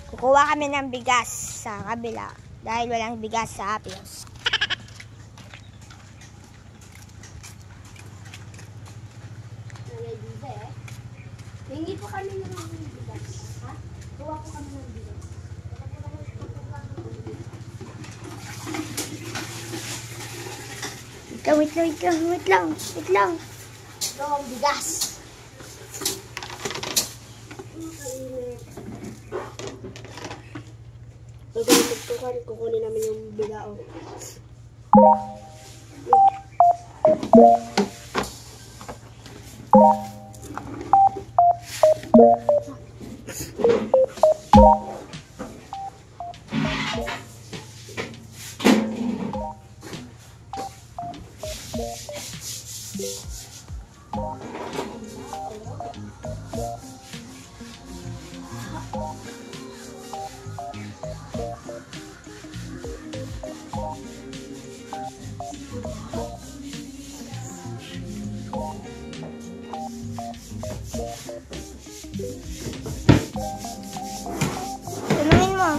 Kukuha kami ng bigas sa kabila dahil walang bigas sa Happy House. Hingi po kami ng bigas. Ha? Kuha po kami ng bigas. Wait lang. Ito ang bigas. Pagkakatukan, kukunin namin yung bilao. Tanungin mo.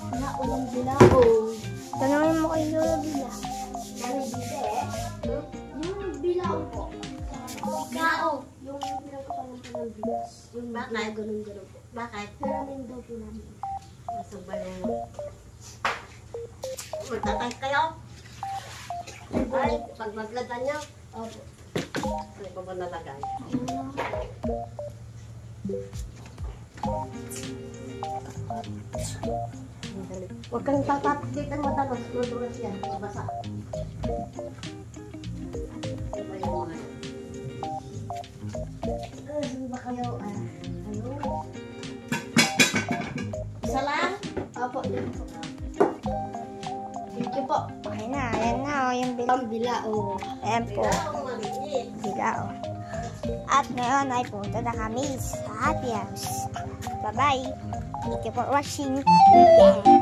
Wala, walang bilao. Tanungin mo kay Lola Bila. Yung bilao po. Bilao. Yung pinagkukunan po ng bigas. Yung Bakit? ganun po. Bakit? Hiramin daw po namin. Nasa balay. Magtatay kayo? Ay, pag magladan niyo. Opo. Ay, pa ba nalagay? Huwag kang tatapos dito madalas. Madulas yan. Mabasa. Ano ba yung mga? Ano ba kayo? Ano? Isa lang? Opo, yun po. Thank you po. Ayan na, oh, yung bila. Ang bilao. Ayan po, Ang maliit. bila, oh. At ngayon ay punta na kami sa Happy House. Bye-bye. Thank you for watching. Yeah.